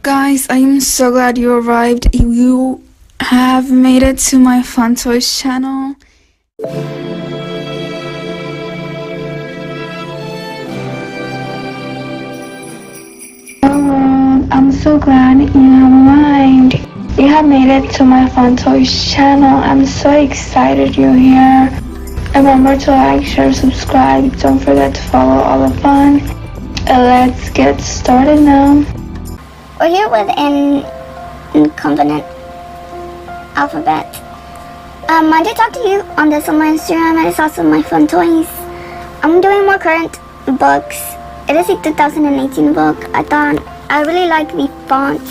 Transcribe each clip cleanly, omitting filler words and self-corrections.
Guys, I am so glad you arrived. You have made it to my Fun Toys channel. I'm so glad you have arrived. You have made it to my Fun Toys channel. I'm so excited you're here. Remember to like, share, subscribe. Don't forget to follow all the fun. Let's get started now. We're here with an Iconvenient alphabet. I did talk to you on this on my Instagram, and it's also my Fun Toys. I'm doing more current books. It is a 2018 book. I really liked the font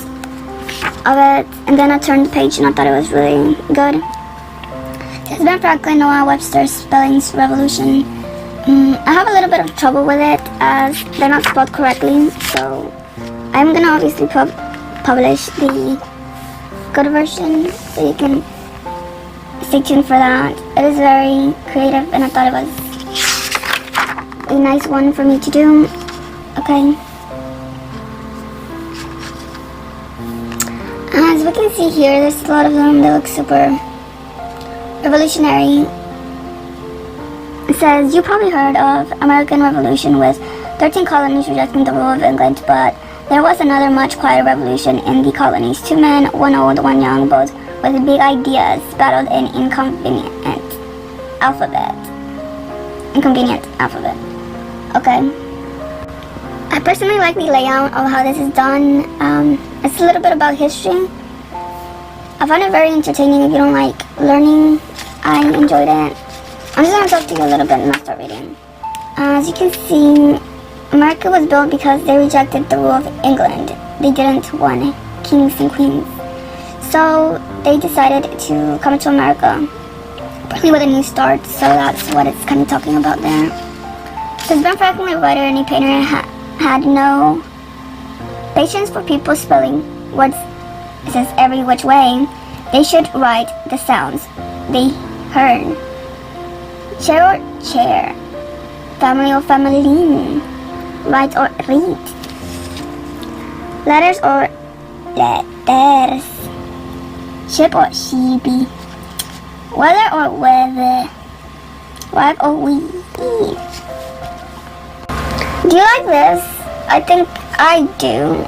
of it, and then I turned the page and I thought it was really good. It's Ben Franklin Noah Webster's Spelling's Revolution. I have a little bit of trouble with it as they're not spelled correctly, so I'm gonna obviously publish the good version, so you can stay tuned for that. It is very creative, and I thought it was a nice one for me to do. Okay. As we can see here, there's a lot of them. They look super revolutionary. It says, you probably heard of American Revolution with 13 colonies rejecting the rule of England, but there was another much quieter revolution in the colonies. 2 men, one old, one young, both with big ideas, battled in Inconvenient alphabet. Okay. I personally like the layout of how this is done. It's a little bit about history. I find it very entertaining. If you don't like learning, I enjoyed it. I'm just going to talk to you a little bit and I'll start reading. As you can see, America was built because they rejected the rule of England. They didn't want kings and queens. So they decided to come to America, probably with a new start, so that's what it's kind of talking about there. Since Ben Franklin, a writer and a painter, had no patience for people spelling words, it says every which way. They should write the sounds they heard. Chair or chair, family or family, write or read, letters or letters, ship or sheepy, weather or weather, wife or weed. Do you like this? I think I do.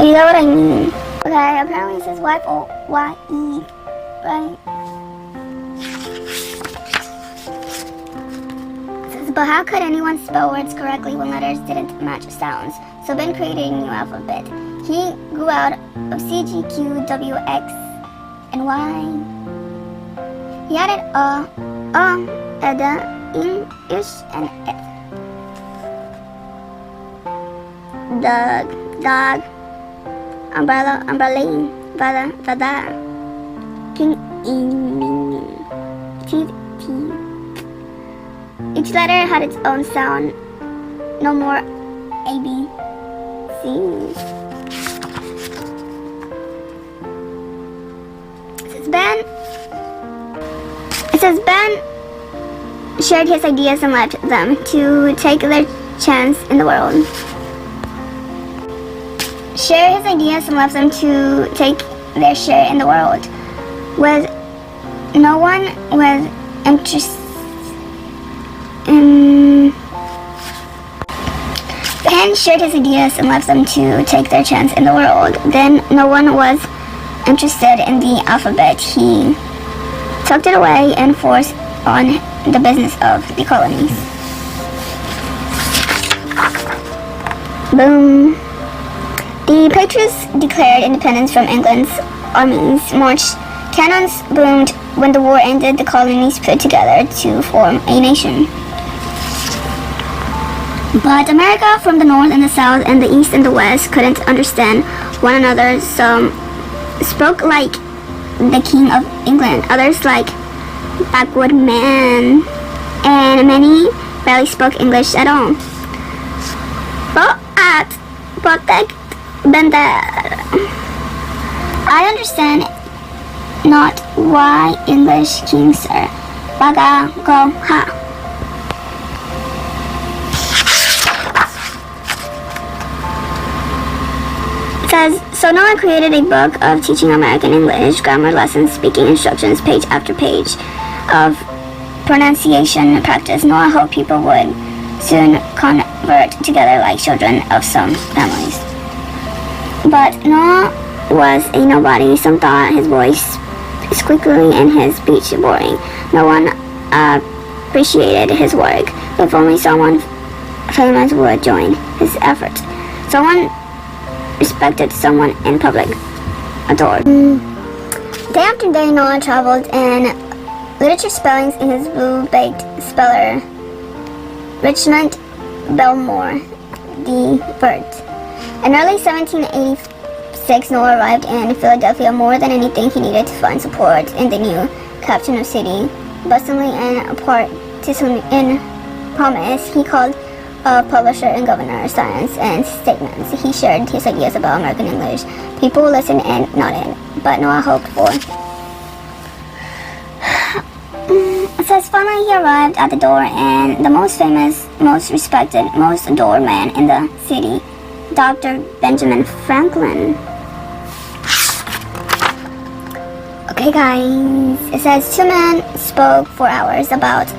You know what I mean? Okay, apparently it says wife or Y-E, right? It says, but how could anyone spell words correctly when letters didn't match sounds? So Ben created a new alphabet. He grew out of C, G, Q, W, X, and Y. He added in, ish, and F. Dog, umbrella, umbrella, vada, king, teeth. Each letter had its own sound. No more A, B, C. It says Ben shared his ideas and left them to take their chance in the world. Share his ideas and left them to take their share in the world. With no one with interest in... Ben shared his ideas and left them to take their chance in the world. Then no one was interested in the alphabet. He tucked it away and forced on the business of the colonies. Boom. The Patriots declared independence from England's armies. Marched cannons boomed. When the war ended, the colonies put together to form a nation. But America from the north and the south and the east and the west couldn't understand one another. Some spoke like the King of England, others like backward man, and many barely spoke English at all. But at protect Bender, I understand not why English kings are baga go ha. Says, so Noah created a book of teaching American English, grammar lessons, speaking instructions, page after page of pronunciation practice. Noah hoped people would soon convert together like children of some families. But Noah was a nobody. Some thought his voice squeaky and his speech boring. No one appreciated his work. If only someone famous would join his effort. Someone respected, someone in public adored. Day after day, Noah traveled in literature spellings in his blue-baked speller, Richmond Belmore, the Bird. In early 1786, Noah arrived in Philadelphia. More than anything, he needed to find support in the new capital city. Bustling and partisan in promise, he called a publisher and governor science and statements. He shared his ideas about American English. People listened and nodded, but Noah hoped for. It says finally he arrived at the door, and the most famous, most respected, most adored man in the city, Dr. Benjamin Franklin. Okay guys, it says two men spoke for hours about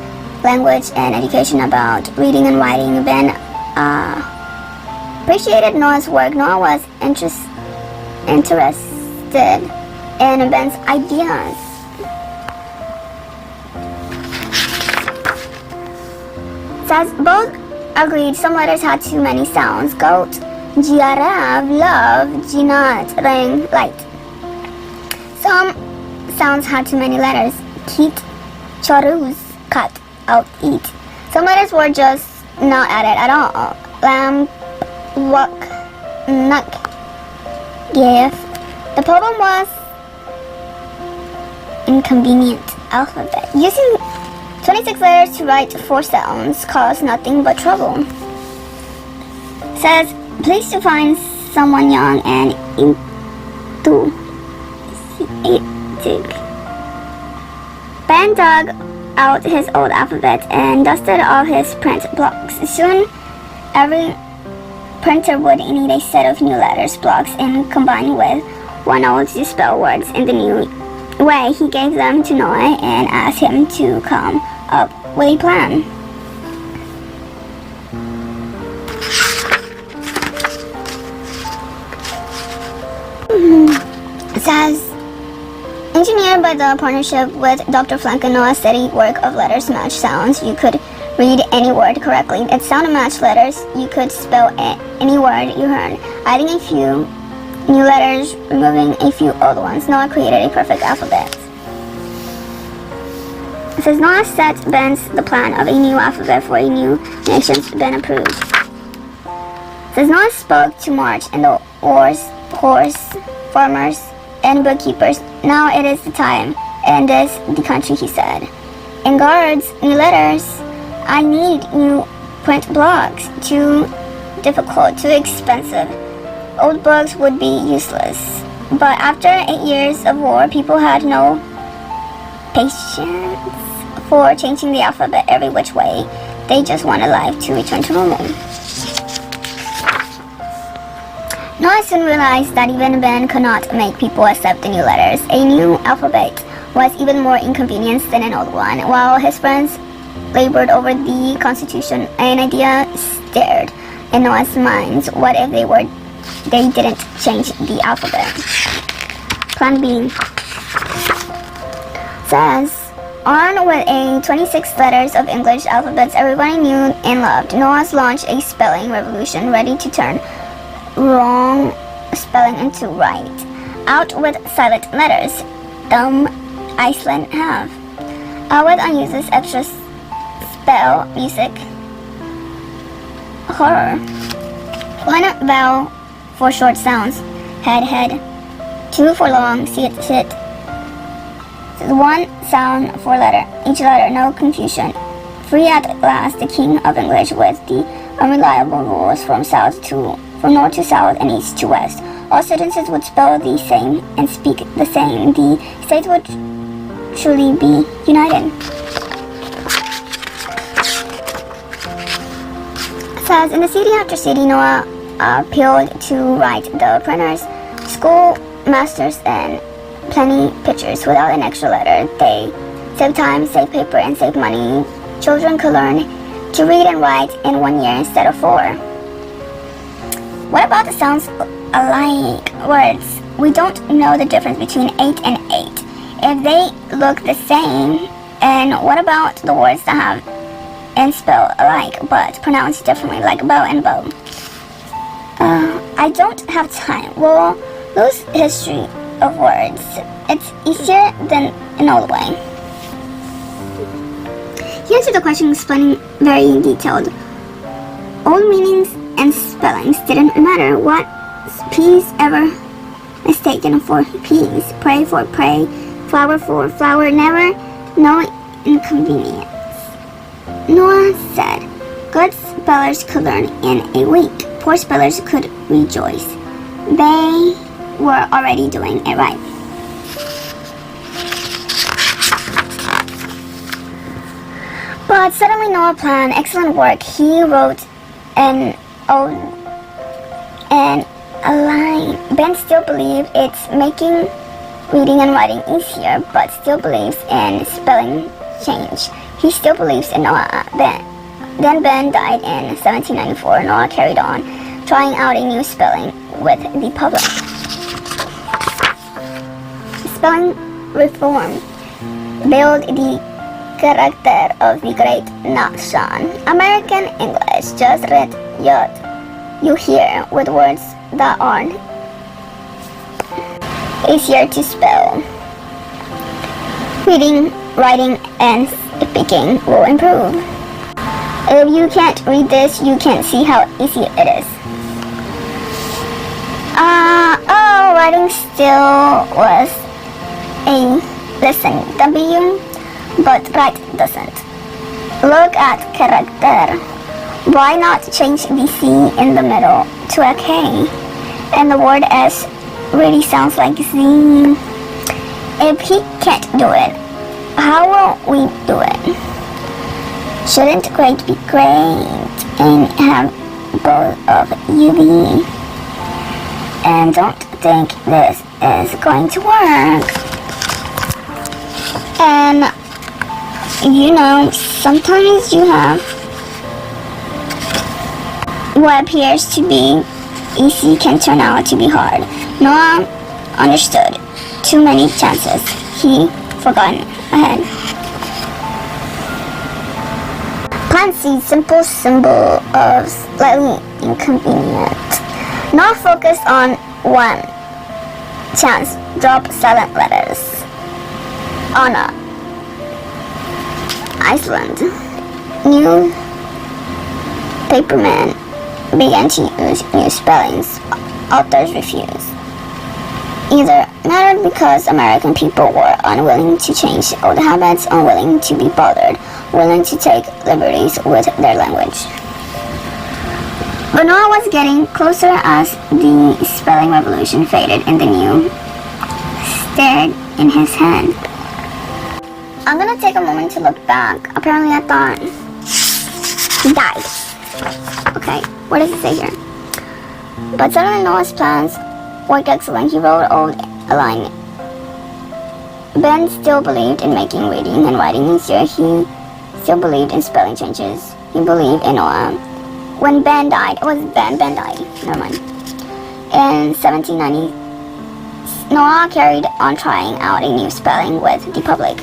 language and education, about reading and writing. Ben appreciated Noah's work. Noah was interested in Ben's ideas. It says both agreed some letters had too many sounds. Goat, giraffe, love, ginat, ring, light. Some sounds had too many letters. Keat, chorus, cut, out, eat. Some letters were just not added at all. Lamp, walk, knock, give. The problem was inconvenient alphabet. Using 26 letters to write 4 sounds caused nothing but trouble. It says, please to find someone young and enthusiastic. Ben dug out his old alphabet and dusted all his print blocks. Soon, every printer would need a set of new letters blocks and combine with one old to spell words in the new way. He gave them to Noah and asked him to come up with a plan. It says, engineered by the partnership with Dr. Franklin, Noah's steady work of letters match sounds. You could read any word correctly. It sound matched letters. You could spell any word you heard. Adding a few new letters, removing a few old ones, Noah created a perfect alphabet. It says Noah set Ben's the plan of a new alphabet for a new nation. Ben approved. It says Noah spoke to March and the horse farmers and bookkeepers. Now it is the time, and this the country, he said. In guards, new letters. I need new print blocks. Too difficult, too expensive. Old books would be useless. But after 8 years of war, people had no patience for changing the alphabet every which way. They just wanted life to return to normal. Noah soon realized that even Ben could not make people accept the new letters. A new alphabet was even more inconvenient than an old one. While his friends labored over the Constitution, an idea stirred in Noah's minds. What if they didn't change the alphabet? Plan B says, armed with a 26 letters of English alphabets everybody knew and loved, Noah's launched a spelling revolution, ready to turn wrong spelling into right. Out with silent letters. Dumb Iceland have. With unuses extra spell music. Horror. One vowel for short sounds. Head. 2 for long. Sit. One sound for letter. Each letter, no confusion. Free at last, the king of English with the unreliable rules from north to south and east to west. All sentences would spell the same and speak the same. The states would truly be united. It says, in the city after city, Noah appealed to write the printers, schoolmasters, and plenty pictures without an extra letter. They save time, save paper, and save money. Children could learn to read and write in 1 year instead of 4. What about the sounds alike words? We don't know the difference between 8 and 8 if they look the same. And what about the words that have and spell alike but pronounced differently, like bow and bow? I don't have time. We'll lose history of words. It's easier than an old way. He answered the question explaining very detailed. Old meanings and spellings didn't matter. What peas ever mistaken for peas? Pray for pray, flower for flower, never no inconvenience. Noah said, good spellers could learn in a week. Poor spellers could rejoice. They were already doing it right. But suddenly Noah planned excellent work. He wrote an ode and a line. Ben still believes it's making reading and writing easier, but still believes in spelling change. He still believes in Noah. Then Ben died in 1794. Noah carried on, trying out a new spelling with the public. Spelling reform built the character of the great nation. American English, just read yet you hear with words that aren't easier to spell. Reading, writing, and speaking will improve. If you can't read this, you can't see how easy it is. Writing still was a lesson, W, but write doesn't. Look at character. Why not change the C in the middle to a K? And the word S really sounds like Z. If he can't do it, how will we do it? Shouldn't great be great and have both of UV? And don't think this is going to work. And you know, sometimes you have what appears to be easy can turn out to be hard. Noah understood. Too many chances. He forgot ahead. Plant seed, simple symbol of slightly inconvenient. Noah focused on one chance. Drop silent letters. Anna. Iceland. New paperman began to use new spellings. Authors refused. Either mattered because American people were unwilling to change old habits, unwilling to be bothered, willing to take liberties with their language. But Noah was getting closer as the spelling revolution faded and the new stared in his hand. I'm gonna take a moment to look back. Apparently I thought he died. Okay, what does it say here? But suddenly Noah's plans worked excellent. He wrote a line. Ben still believed in making reading and writing easier. He still believed in spelling changes. He believed in Noah. When Ben died, it was Ben died, never mind. In 1790, Noah carried on trying out a new spelling with the public.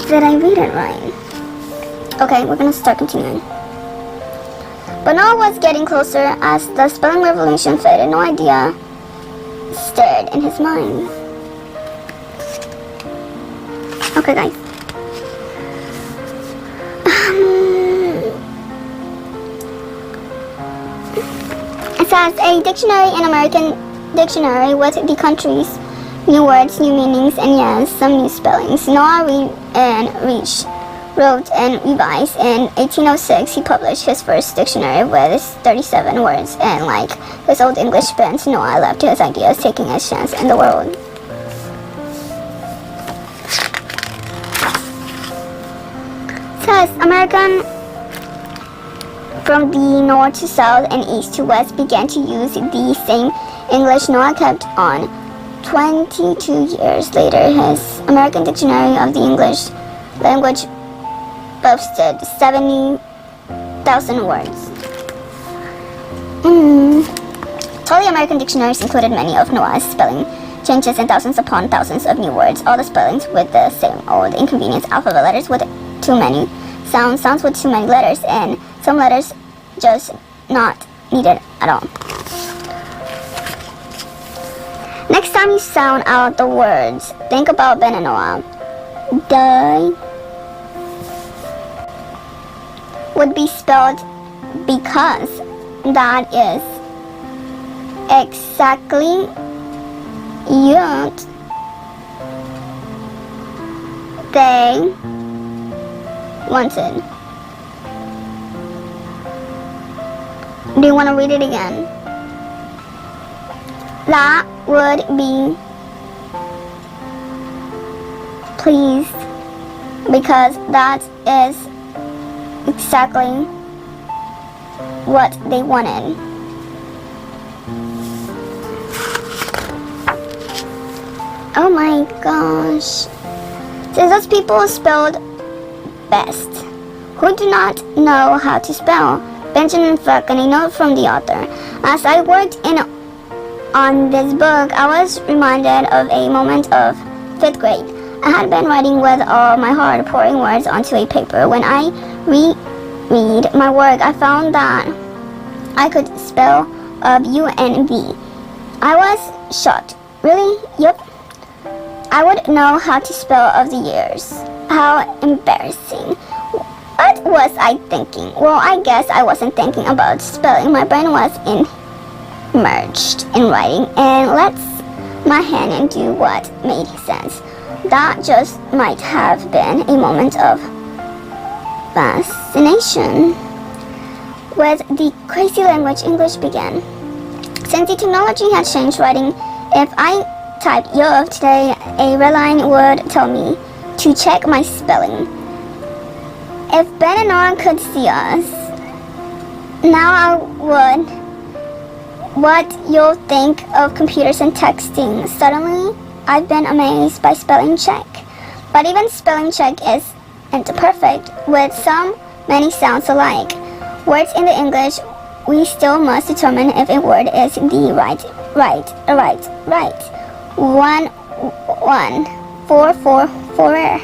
Did I read it right? Okay, we're gonna start continuing. But Noah was getting closer as the spelling revolution faded. No idea stared in his mind. Okay, guys. It says a dictionary, an American dictionary with the country's new words, new meanings, and yes, some new spellings. Noah wrote and revised. In 1806, he published his first dictionary with 37 words, and like his old English friends, Noah left his ideas, taking a chance in the world. It says American from the north to south and east to west began to use the same English Noah kept on. 22 years later, his American Dictionary of the English language boasted 70,000 words. Early American dictionaries included many of Noah's spelling changes and thousands upon thousands of new words, all the spellings with the same old inconvenience alphabet, letters with too many sounds, sounds with too many letters, and some letters just not needed at all. Next time you sound out the words, think about Ben and Noah. They would be spelled because that is exactly what they wanted. Do you want to read it again? That would be pleased because that is exactly what they wanted. Oh my gosh. So those people spelled best, who do not know how to spell. Benjamin Franklin, a note from the author. As I worked on this book, I was reminded of a moment of 5th grade. I had been writing with all my heart, pouring words onto a paper. When I reread my work, I found that I could spell U-N-V. I was shocked. Really? Yep. I would know how to spell of the years. How embarrassing. What was I thinking? Well, I guess I wasn't thinking about spelling. My brain was immersed in writing and lets my hand do what made sense. That just might have been a moment of fascination. With the crazy language, English began. Since the technology had changed writing, if I typed "Yo" today, a red line would tell me to check my spelling. If Ben and Noah could see us, now I would. What you'll think of computers and texting. Suddenly, I've been amazed by spelling check. But even spelling check isn't perfect, with so many sounds alike. Words in the English, we still must determine if a word is the right. 1, 1, 4, 4, 4,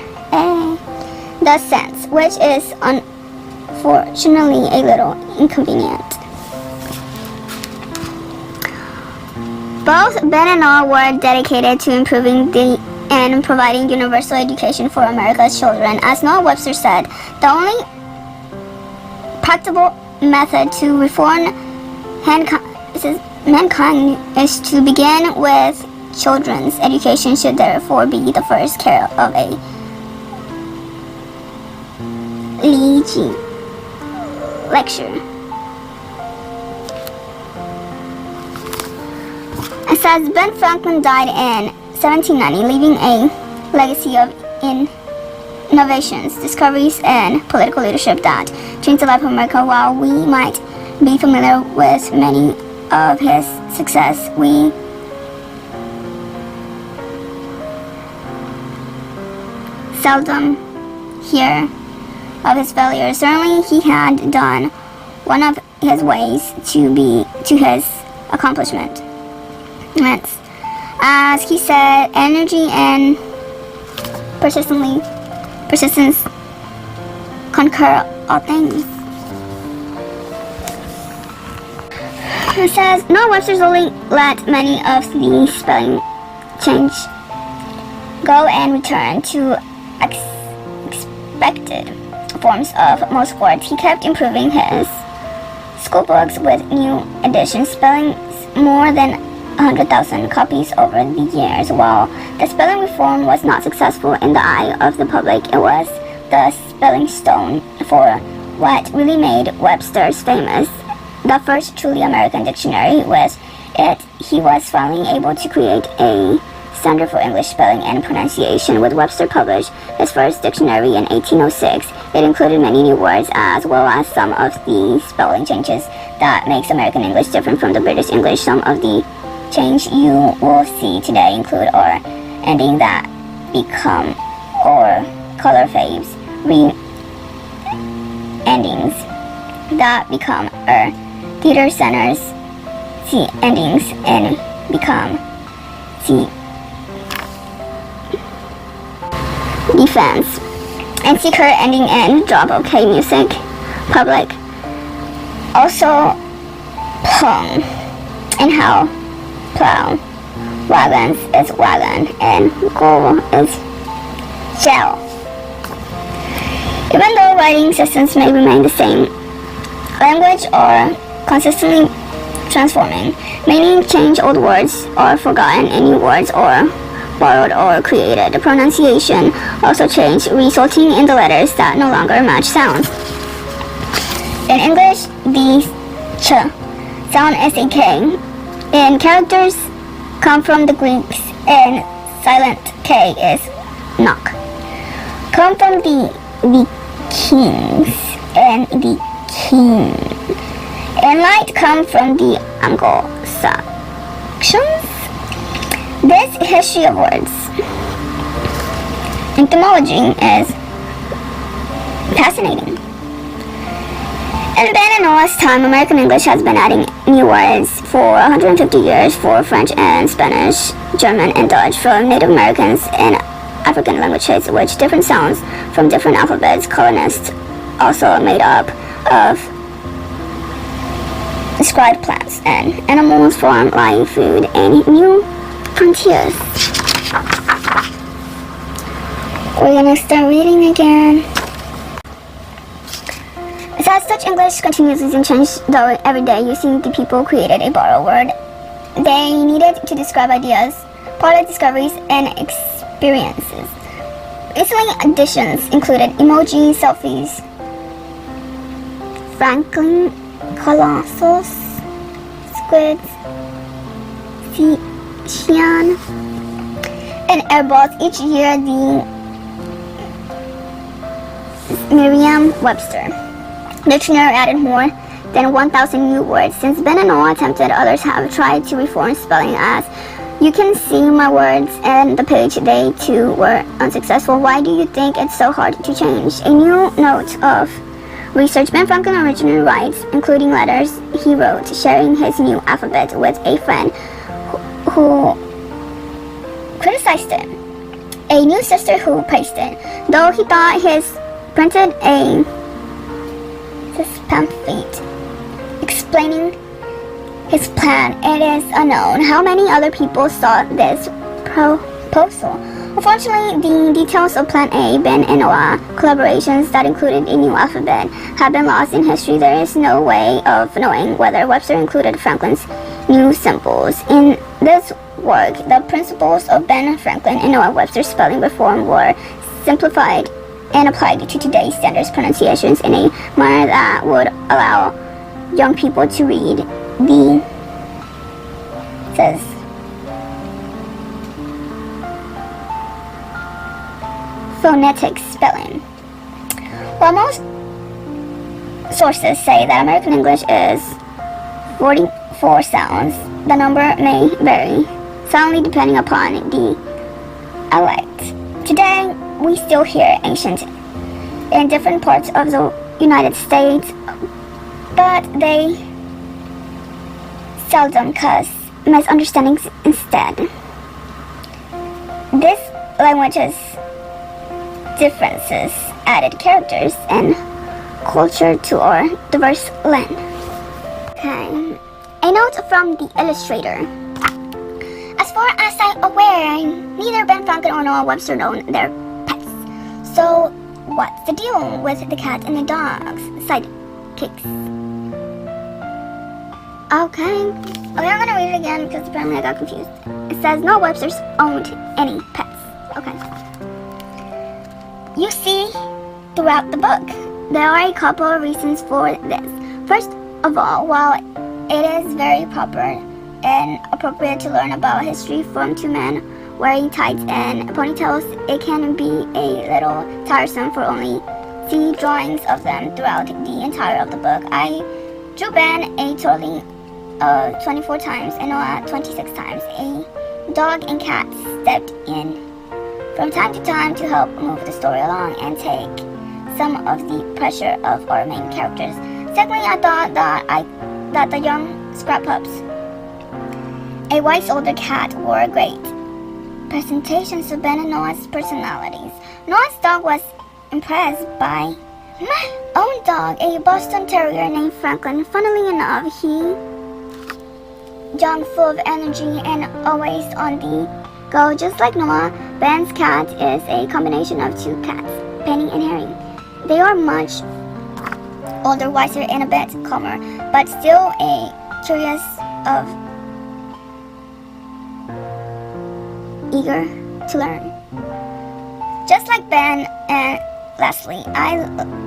the sense, which is unfortunately a little inconvenient. Both Ben and Noah were dedicated to improving and providing universal education for America's children. As Noah Webster said, the only practical method to reform mankind is to begin with children's education, should therefore be the first care of a Leahy lecture. It says Ben Franklin died in 1790, leaving a legacy of innovations, discoveries, and political leadership that changed the life of America. While we might be familiar with many of his success, we seldom hear of his failures. Certainly he had done one of his ways to his accomplishment. As he said, energy and persistence conquer all things. It says, Noah Webster's only let many of the spelling change go and return to expected forms of most words. He kept improving his school books with new editions, spelling more than 100,000 copies over the years. While the spelling reform was not successful in the eye of the public, it was the spelling stone for what really made Webster's famous. The first truly American dictionary. With it, he was finally able to create a standard for English spelling and pronunciation. With Webster published his first dictionary in 1806, It included many new words as well as some of the spelling changes that makes American English different from the British English. Some of the change you will see today include or ending that become or color faves, endings that become theater centers, see endings and become see defense, and secret ending and drop. Okay, music, public, also plum, and how plow, wagons is wagon, and goal is shell. Even though writing systems may remain the same, language are consistently transforming, meaning change old words or forgotten and new words or borrowed or created. The pronunciation also changed, resulting in the letters that no longer match sounds. In English, the ch sound is a K, and characters come from the Greeks, and silent K is knock. Come from the kings and the king, and light come from the Anglo-Saxons. This history of words etymology is fascinating. In Ben and Noah's time, American English has been adding new words for 150 years for French and Spanish, German and Dutch from Native Americans and African languages, which different sounds from different alphabets. Colonists also made up of described plants and animals from live food and new frontiers. We're gonna start reading again. As such, English continues to change, though every day using the people created a borrowed word they needed to describe ideas, product discoveries, and experiences. Recently additions included emoji, selfies, Franklin, colossus, squids, Xian, and airballs. Each year, the Merriam-Webster dictionary added more than 1,000 new words. Since Ben and Noah attempted, others have tried to reform spelling. As you can see my words and the page, they too were unsuccessful. Why do you think it's so hard to change? A new note of research. Ben Franklin originally writes, including letters he wrote, sharing his new alphabet with a friend who criticized it. A new sister who praised it. Though he thought his printed a pamphlet explaining his plan, it is unknown how many other people saw this proposal. Unfortunately, the details of Plan A, Ben and Noah collaborations that included a new alphabet have been lost in history. There is no way of knowing whether Webster included Franklin's new symbols. In this work, the principles of Ben Franklin and Noah Webster's spelling reform were simplified and applied to today's standards pronunciations in a manner that would allow young people to read the phonetic spelling. While most sources say that American English is 44 sounds, the number may vary, soundly depending upon the dialect. Today, we still hear ancient in different parts of the United States, but they seldom cause misunderstandings instead. This language's differences added characters and culture to our diverse land. Okay, a note from the illustrator. As far as I'm aware, neither Ben Franklin or Noah Webster own their pets. So, what's the deal with the cat and the dog's sidekicks? Okay, I'm gonna read it again because apparently I got confused. It says no Websters owned any pets. Okay. You see, throughout the book, there are a couple of reasons for this. First of all, while it is very proper and appropriate to learn about history from two men wearing tights and ponytails, it can be a little tiresome for only see drawings of them throughout the entire of the book. I drew Ben a total 24 times and Noah 26 times. A dog and cat stepped in from time to time to help move the story along and take some of the pressure of our main characters. Secondly, I thought that the young scrap pups, a wise older cat, were great presentations of Ben and Noah's personalities. Noah's dog was impressed by my own dog, a Boston Terrier named Franklin. Funnily enough, he young, full of energy, and always on the go, just like Noah. Ben's cat is a combination of two cats, Penny and Harry. They are much older, wiser, and a bit calmer, but still curious of eager to learn. Just like Ben and Leslie, I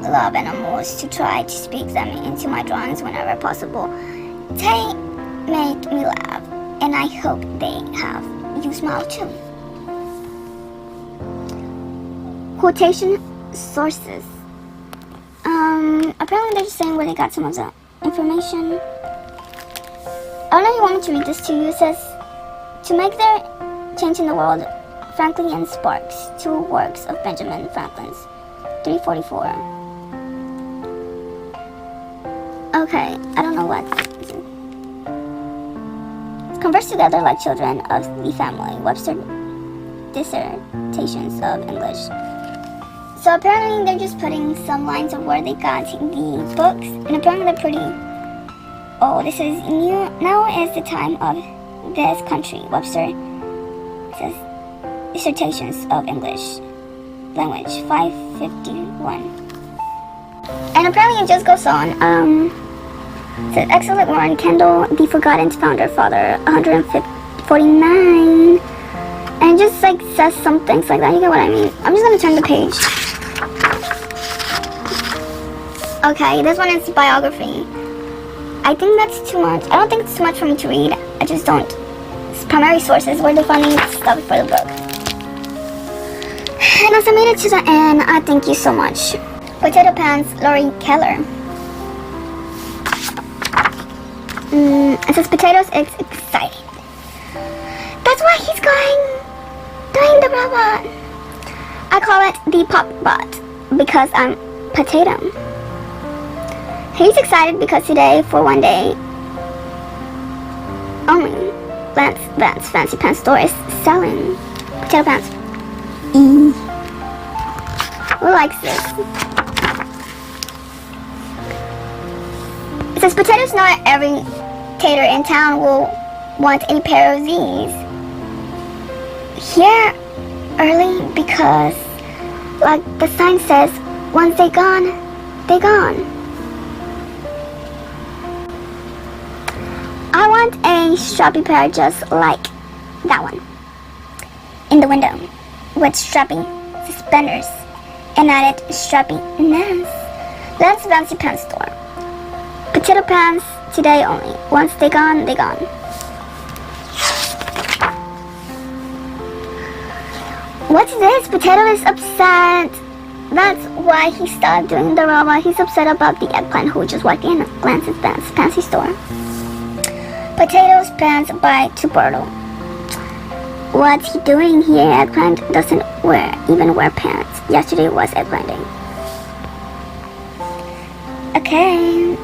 love animals to try to speak them into my drawings whenever possible. They make me laugh, and I hope they have you smile too. Quotation sources. Apparently they're just saying where they got some of the information. I don't know if you want me to read this to you. It says, to make their change in the world, Franklin and Sparks, two works of Benjamin Franklin's, 344. Okay, I don't know what. Converse together like children of the family. Webster Dissertations of English. So apparently they're just putting some lines of where they got the books, and apparently they're pretty. Oh, this is new. Now is the time of this country. Webster says Dissertations of English Language 551. And apparently it just goes on. Says excellent Warren Kendall, the forgotten founder, father, 149. And it just like says some things like that. You get what I mean? I'm just gonna turn the page. Okay, this one is biography. I think that's too much. I don't think it's too much for me to read. I just don't. It's primary sources where they're finding stuff for the book. And as I made it to the end, I thank you so much. Potato Pants, Lori Keller. It says potatoes is exciting. That's why he's doing the robot. I call it the pop bot because I'm potato. He's excited because today, for one day only, Lance Fancy Pants store is selling potato pants. Who likes this? It says potatoes. Not every tater in town will want a pair of these. Here early because, like the sign says, once they gone, they gone. I want a strappy pair just like that one in the window with strappy suspenders and added strappiness. That's Fancy Pants store. Potato pants today only. Once they gone, they gone. What's this? Potato is upset. That's why he stopped doing the robot. He's upset about the eggplant who just walked in Lance's Fancy store. Potatoes pants by Tuberto. What's he doing here? Eggplant doesn't even wear pants. Yesterday was eggplanting. Okay.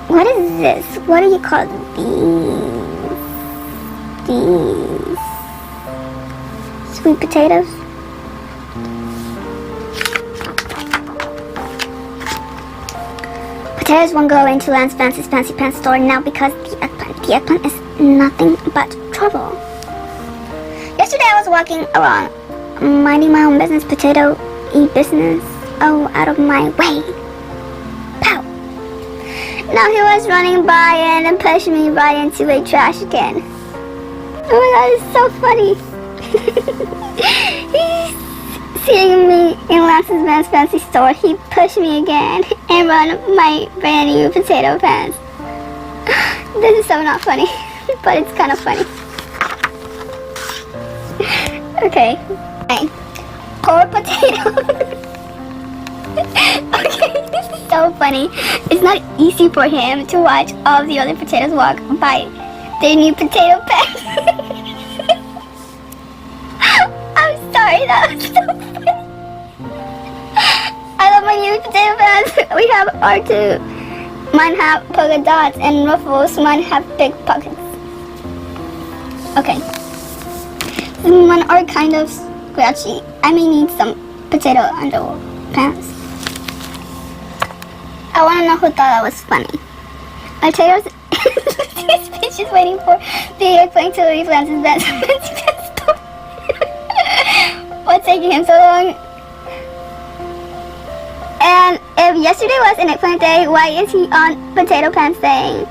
What is this? What do you call these? Sweet potatoes? Potatoes won't go into Lance Fancy's Fancy Pants store now because the eggplant is nothing but trouble. Yesterday I was walking around, minding my own business, potato eat business. Oh, out of my way. Pow! Now he was running by and pushing me right into a trash can. Oh my god, it's so funny. He's seeing me in Lance's Fancy store. He pushed me again and run my brand new potato pants. This is so not funny, but it's kind of funny. Okay. Poor potato. Okay, this is so funny. It's not easy for him to watch all the other potatoes walk by their new potato pants. I'm sorry, that was so funny. I love my new potato pants. We have R2. Mine have polka dots and ruffles. Mine have big pockets. Okay. Mine are kind of scratchy. I may need some potato underpants. I want to know who thought that was funny. Potatoes. This bitch is waiting for the airplane to replant his best. What's taking him so long? And if yesterday was an eggplant day, why is he on potato pants day?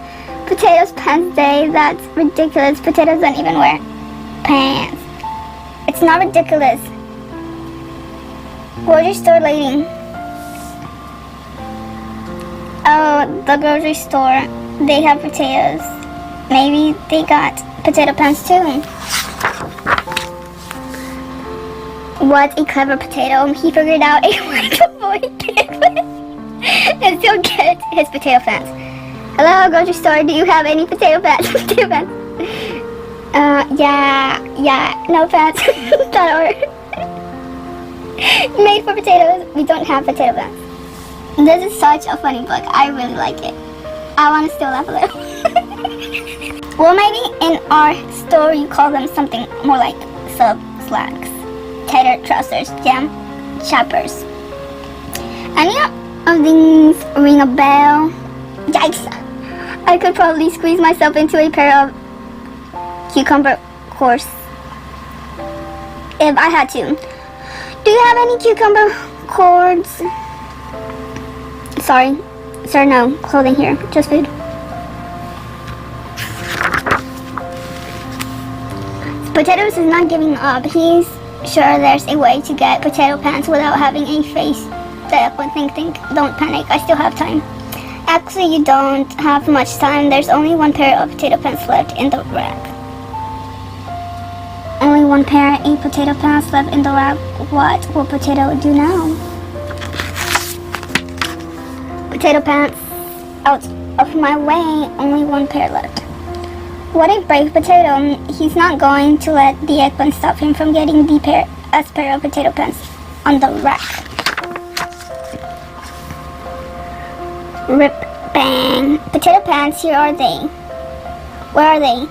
Potatoes pants day, that's ridiculous. Potatoes don't even wear pants. It's not ridiculous. Grocery store lady. Oh, the grocery store. They have potatoes. Maybe they got potato pants too. What a clever potato. He figured out a way to avoid it and still get his potato pants. Hello, grocery store. Do you have any potato pants? Potato pants. Yeah, no pants. Made for potatoes. We don't have potato pants. This is such a funny book. I really like it. I want to still laugh a little. Well, maybe in our store you call them something more like sub-slacks, tattered trousers, jam choppers. Any of these ring a bell? Yikes! I could probably squeeze myself into a pair of cucumber cords if I had to. Do you have any cucumber cords? Sorry, sir, no clothing here, just food. Potatoes is not giving up. He's sure there's a way to get potato pants without having a face that would think, don't panic, I still have time. Actually, you don't have much time. There's only one pair of potato pants left in the rack. Only one pair of potato pants left in the rack. What will Potato do now? Potato pants, out of my way. Only one pair left. What a brave potato. He's not going to let the eggplant stop him from getting the pair of potato pants on the rack. Rip, bang. Potato pants, here are they. Where are they?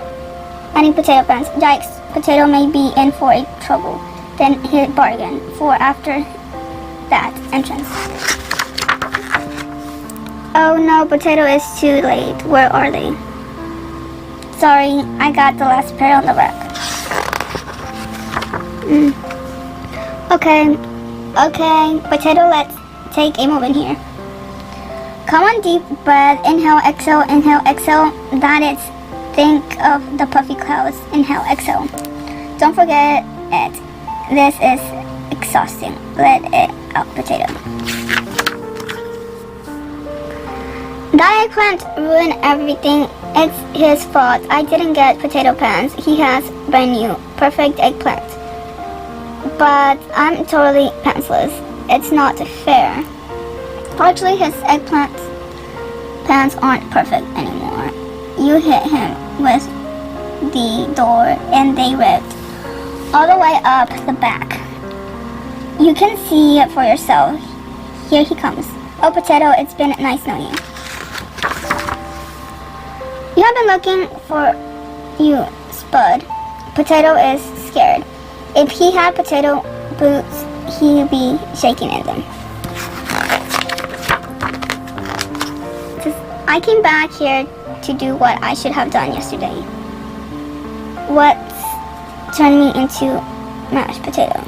I need potato pants. Yikes, Potato may be in for a trouble. Then he bargained for after that entrance. Oh no, Potato is too late. Where are they? Sorry, I got the last pair on the rack. Okay, Potato, let's take a moment here. Come on, deep breath. Inhale, exhale, inhale, exhale. That is, think of the puffy clouds. Inhale, exhale. Don't forget it. This is exhausting. Let it out, Potato. That eggplant ruined everything. It's his fault. I didn't get potato pants. He has brand new, perfect eggplant. But I'm totally pantsless. It's not fair. Actually, his eggplant pants aren't perfect anymore. You hit him with the door and they ripped all the way up the back. You can see it for yourself. Here he comes. Oh, Potato, it's been nice knowing you. You have been looking for you, Spud. Potato is scared. If he had potato boots, he'd be shaking in them. I came back here to do what I should have done yesterday. What turned me into mashed potato.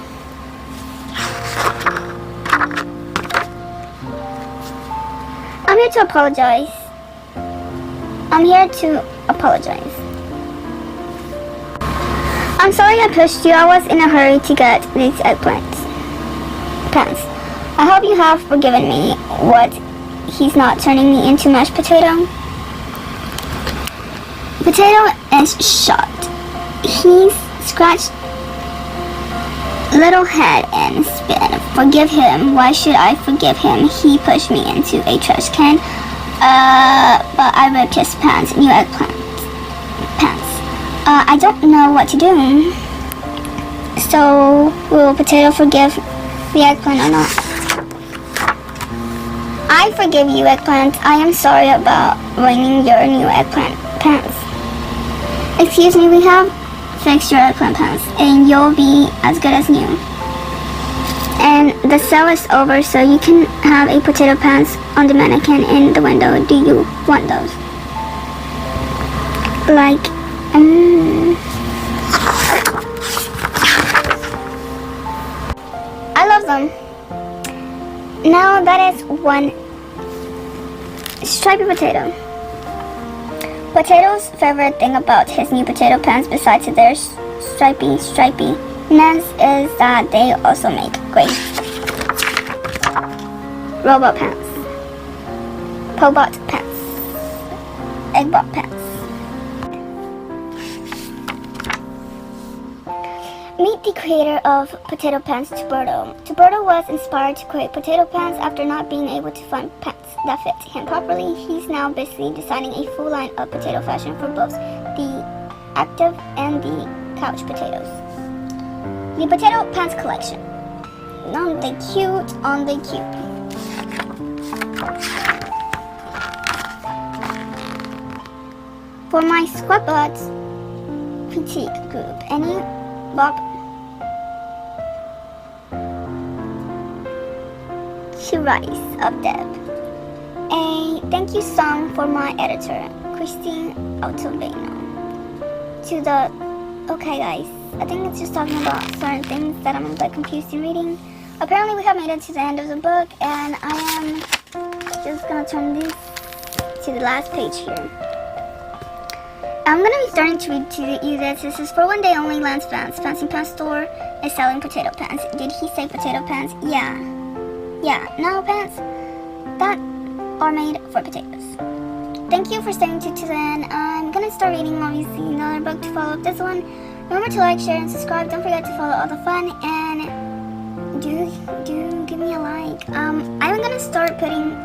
I'm here to apologize. I'm sorry I pushed you. I was in a hurry to get these eggplants. Pants. I hope you have forgiven me. What? He's not turning me into mashed potato? Potato is shocked. He's scratched little head and spin. Forgive him. Why should I forgive him? He pushed me into a trash can. But I ripped his pants. New eggplant pants. I don't know what to do. So, will Potato forgive the eggplant or not? I forgive you, eggplant. I am sorry about ruining your new eggplant pants. Excuse me, we have fixed your eggplant pants, and you'll be as good as new. And the sale is over, so you can have a potato pants on the mannequin in the window. Do you want those? Like, I love them. Now that is one stripy potato. Potato's favorite thing about his new potato pants, besides their stripiness, is that they also make great robot pants, Pobot pants, Eggbot pants. Meet the creator of potato pants, Tuberto. Tuberto was inspired to create potato pants after not being able to find pants that fit him properly. He's now busy designing a full line of potato fashion for both the active and the couch potatoes. The Potato Pants Collection. On the cute, on the cute. For my Squadbot critique group, any Bob Rise of Deb. A thank you song for my editor, Christine Altoveno. To the okay guys, I think it's just talking about certain things that I'm a bit confused in reading. Apparently we have made it to the end of the book, and I am just gonna turn this to the last page here. I'm gonna be starting to read to you this. This is for one day only. Lance Vance, Fancy Pants Store is selling potato pants. Did he say potato pants? Yeah, no pants that are made for potatoes. Thank you for staying to the end. I'm gonna start reading obviously another book to follow up this one. Remember to like, share, and subscribe. Don't forget to follow all the fun, and do give me a like. I'm gonna start putting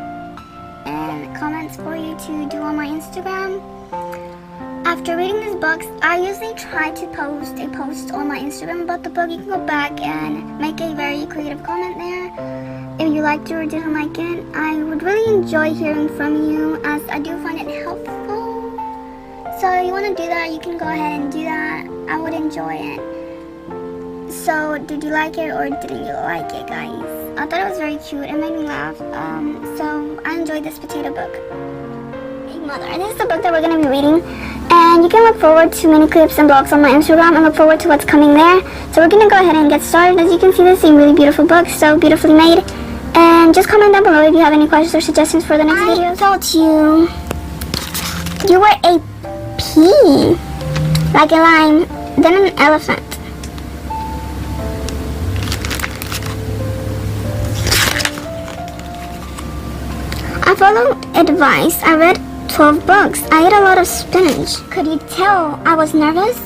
comments for you to do on my Instagram. After reading these books, I usually try to post a post on my Instagram about the book. You can go back and make a very creative comment there if you liked it or didn't like it. I would really enjoy hearing from you, as I do find it helpful. So if you want to do that, you can go ahead and do that. I would enjoy it. So did you like it or didn't you like it, guys? I thought it was very cute. It made me laugh. So I enjoyed this potato book. Big Mother. And this is the book that we're going to be reading. And you can look forward to many clips and blogs on my Instagram and look forward to what's coming there. So we're going to go ahead and get started. As you can see, this is a really beautiful book, so beautifully made. And just comment down below if you have any questions or suggestions for the next video. I told you were a pea, like a lion, then an elephant. I followed advice. I read 12 books. I ate a lot of spinach. Could you tell I was nervous?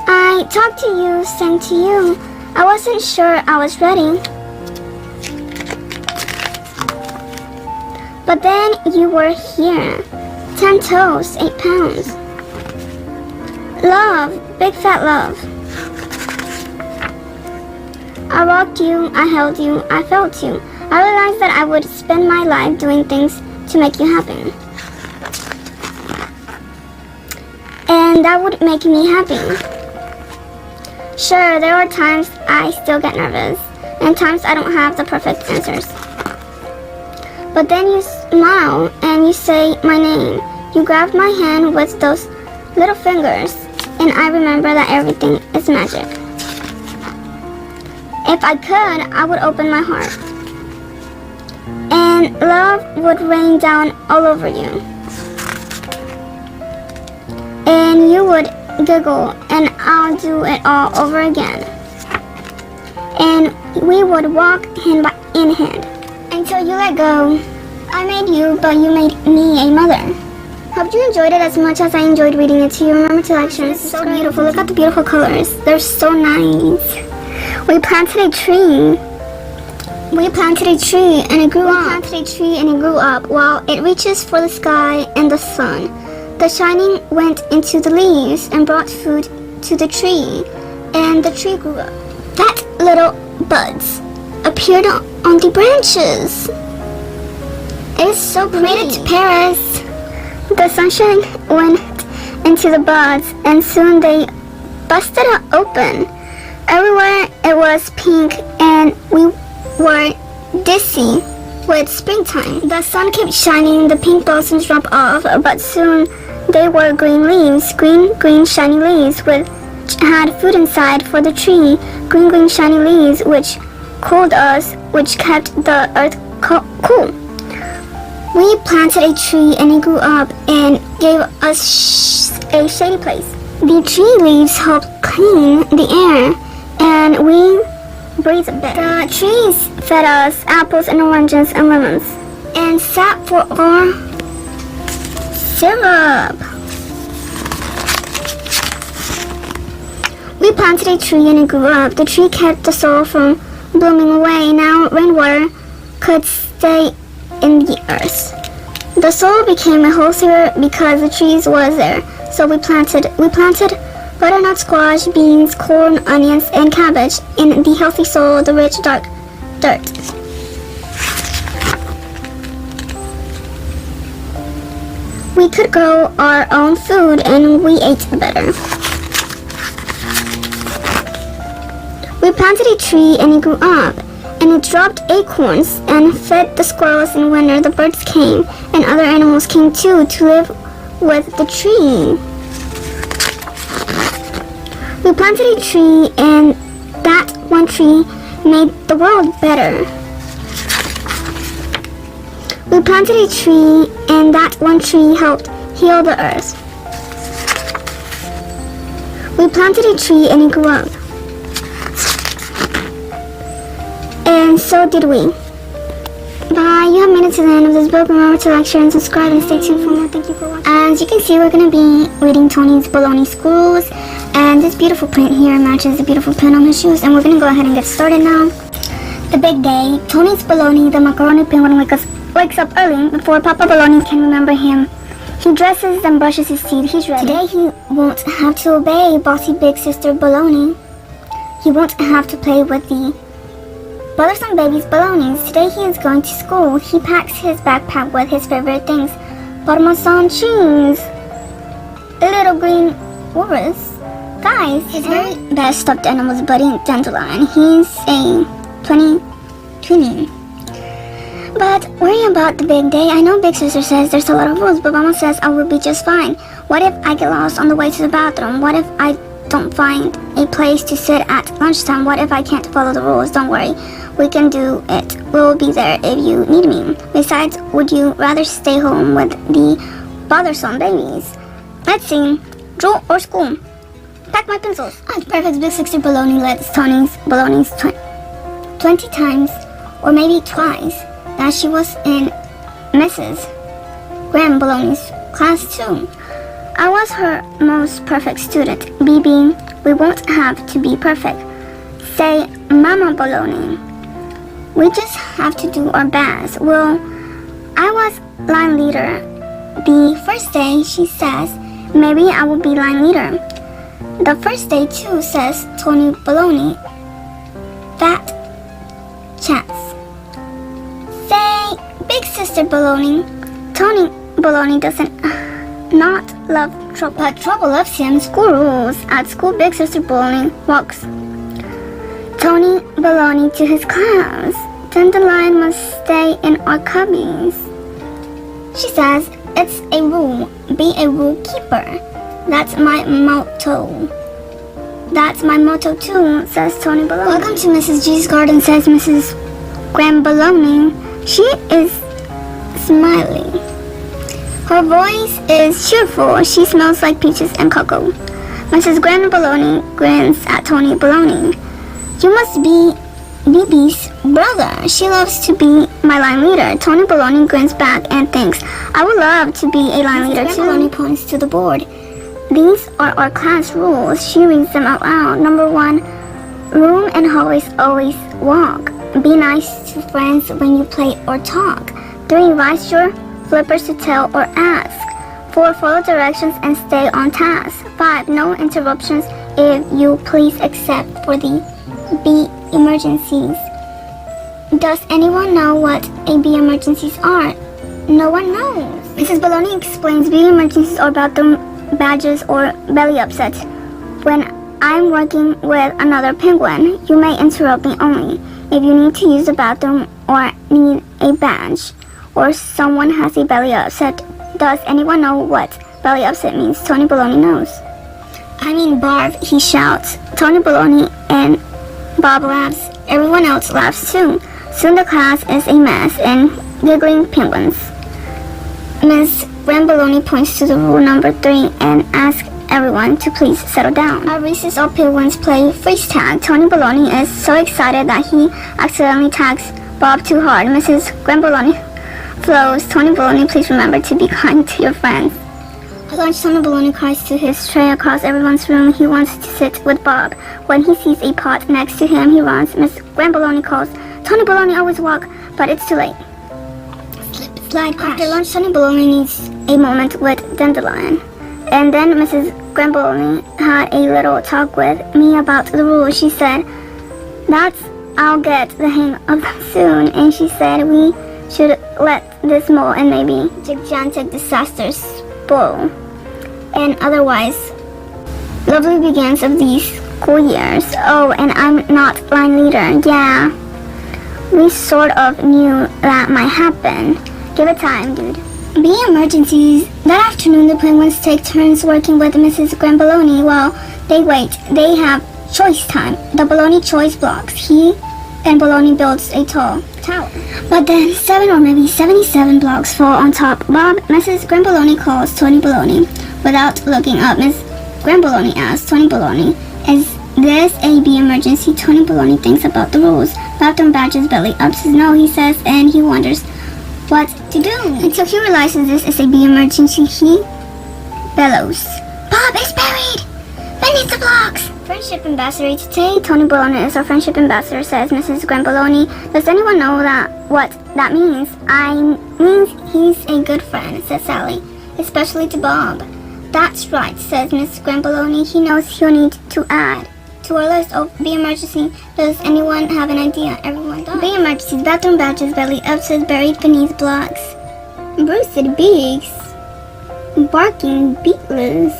I talked to you, sang to you. I wasn't sure I was ready. But then you were here. 10 toes, 8 pounds. Love, big fat love. I rocked you, I held you, I felt you. I realized that I would spend my life doing things to make you happy. And that would make me happy. Sure, there are times I still get nervous, and times I don't have the perfect answers. But then you smile and you say my name. You grab my hand with those little fingers, and I remember that everything is magic. If I could, I would open my heart. And love would rain down all over you. And you would giggle, and I'll do it all over again. And we would walk hand in hand until you let go. I made you, but you made me a mother. Hope you enjoyed it as much as I enjoyed reading it to you. Remember to like, share, and subscribe. It's so beautiful. Look at the beautiful colors. They're so nice. We planted a tree. We planted a tree and it grew up. We planted a tree and it grew up while it reaches for the sky and the sun. The shining went into the leaves and brought food to the tree, and the tree grew up. That little buds appeared on the branches. It is so pretty. Made it to Paris. The sunshine went into the buds and soon they busted open. Everywhere it was pink and we were dizzy with springtime. The sun kept shining, the pink blossoms dropped off, but soon they were green leaves, green shiny leaves which had food inside for the tree, green shiny leaves which cooled us, which kept the earth cool. We planted a tree and it grew up and gave us a shady place. The tree leaves helped clean the air and we breathed better. The trees fed us apples and oranges and lemons and sap for our syrup. We planted a tree and it grew up. The tree kept the soil from blooming away. Now rainwater could stay in the earth. The soil became healthier because the trees was there. So we planted butternut squash, beans, corn, onions, and cabbage in the healthy soil, the rich dark dirt. We could grow our own food and we ate better. We planted a tree and it grew up. And it dropped acorns and fed the squirrels in winter. The birds came and other animals came too to live with the tree. We planted a tree and that one tree made the world better. We planted a tree and that one tree helped heal the earth. We planted a tree and it grew up. And so did we. Bye. You have made it to the end of this book. Remember to like, share, and subscribe, and stay tuned for more. Thank you for watching. As you can see, we're going to be reading Tony's Baloney Schools. And this beautiful print here matches the beautiful print on his shoes. And we're going to go ahead and get started now. The big day. Tony's Baloney, the macaroni penguin, wakes up early before Papa Baloney can remember him. He dresses and brushes his teeth. He's ready. Today he won't have to obey bossy big sister Baloney. He won't have to play with the bothersome baby's balonies. Today he is going to school. He packs his backpack with his favorite things. Parmesan cheese. Little green walrus. Guys, his very best stuffed animal is Buddy Dandelion. He's a 20. But worry about the big day. I know Big Sister says there's a lot of rules, but Mama says I will be just fine. What if I get lost on the way to the bathroom? What if I don't find a place to sit at lunchtime? What if I can't follow the rules? Don't worry. We can do it. We'll be there if you need me. Besides, would you rather stay home with the bothersome babies? Let's see. Draw or school? Pack my pencils. Oh, perfect. Big Sister Baloney led Tony's balonies 20 times, or maybe twice, that she was in Mrs. Graham Baloney's class too. I was her most perfect student. BB, we won't have to be perfect. Say, Mama Baloney. We just have to do our best. Well, I was line leader. The first day, she says, maybe I will be line leader. The first day too, says Tony Baloney. That chance. Say, Big Sister Baloney. Tony Baloney doesn't not love trouble, but trouble loves him. School rules. At school, Big Sister Baloney walks Tony Baloney to his class. Dandelion must stay in our cubbies. She says, it's a rule. Be a rule keeper. That's my motto. That's my motto too, says Tony Baloney. Welcome to Mrs. G's garden, says Mrs. Graham Baloney. She is smiling. Her voice is cheerful. She smells like peaches and cocoa. Mrs. Graham Baloney grins at Tony Baloney. You must be BB's brother. She loves to be my line leader. Tony Baloney grins back and thinks, I would love to be a line leader too. Baloney points to the board. These are our class rules. She reads them out loud. Number 1, room and hallways always walk. Be nice to friends when you play or talk. 3, rise your flippers to tell or ask. 4, follow directions and stay on task. 5, no interruptions if you please except for the B emergencies. Does anyone know what AB emergencies are? No one knows. Mrs. Baloney explains B emergencies are bathroom badges or belly upsets. When I'm working with another penguin, you may interrupt me only if you need to use the bathroom or need a badge or someone has a belly upset. Does anyone know what belly upset means? Tony Baloney knows. I mean Barb, he shouts. Tony Baloney and Bob laughs. Everyone else laughs too. Soon the class is a mess and giggling penguins. Ms. Baloney points to the rule number 3 and asks everyone to please settle down. At recess, all penguins play freeze tag. Tony Baloney is so excited that he accidentally tags Bob too hard. Mrs. Baloney flows. Tony Baloney, please remember to be kind to your friends. At lunch, Tony Baloney cries to his tray across everyone's room. He wants to sit with Bob. When he sees a pot next to him, he runs. Miss Baloney calls. Tony Baloney always walk, but it's too late. Slide crash. After lunch, Tony Baloney needs a moment with Dandelion. And then Mrs. Baloney had a little talk with me about the rules. She said, I'll get the hang of them soon. And she said we should let this mole and maybe gigantic disasters spoil. And otherwise, lovely begins of these school years. Oh, and I'm not line leader. Yeah, we sort of knew that might happen. Give it time, dude. B emergencies. That afternoon, the penguins take turns working with Mrs. Baloney while they wait. They have choice time. The Baloney choice blocks. He and Baloney builds a tall tower. But then 7 or maybe 77 blocks fall on top. Bob, Mrs. Baloney calls Tony Baloney. Without looking up, Miss Baloney asks Tony Baloney, is this a B emergency? Tony Baloney thinks about the rules. Bathroom badges belly ups his no, he says, and he wonders what to do. Until he realizes this is a B emergency, he bellows. Bob is buried! Beneath the blocks! Friendship ambassador today. Tony Baloney is our friendship ambassador, says Mrs. Baloney. Does anyone know what that means? Means he's a good friend, says Sally. Especially to Bob. That's right, says Miss Baloney. He knows he'll need to add to our list of B emergency. Does anyone have an idea? Everyone does. B emergencies, bathroom badges, belly upsets buried beneath blocks. Bruised beaks, barking beetles,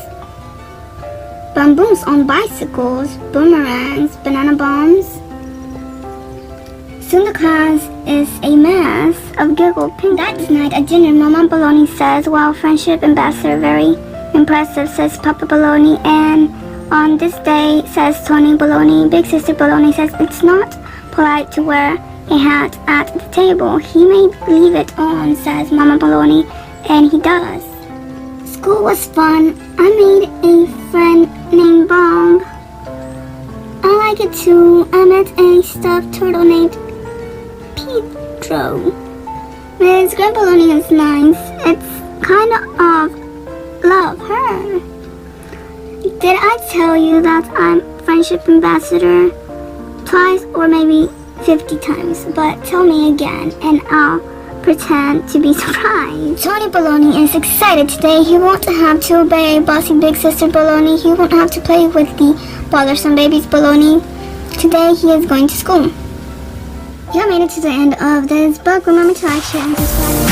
bamboos on bicycles, boomerangs, banana bombs. Soon the class is a mess of giggle pink. That night at dinner, Mama Baloney says, wow, friendship ambassador, very impressive, says Papa Baloney. And on this day, says Tony Baloney, Big Sister Baloney says it's not polite to wear a hat at the table. He may leave it on, says Mama Baloney, and he does. School was fun. I made a friend named Bob. I like it too. I met a stuffed turtle named Pedro. Miss Baloney is nice. It's kind of love her. Did I tell you that I'm friendship ambassador? Twice or maybe 50 times, but tell me again and I'll pretend to be surprised. Tony Baloney is excited today. He won't have to obey bossy Big Sister Baloney. He won't have to play with the bothersome babies Baloney. Today he is going to school. You have made it to the end of this book. Remember to like, share, and subscribe.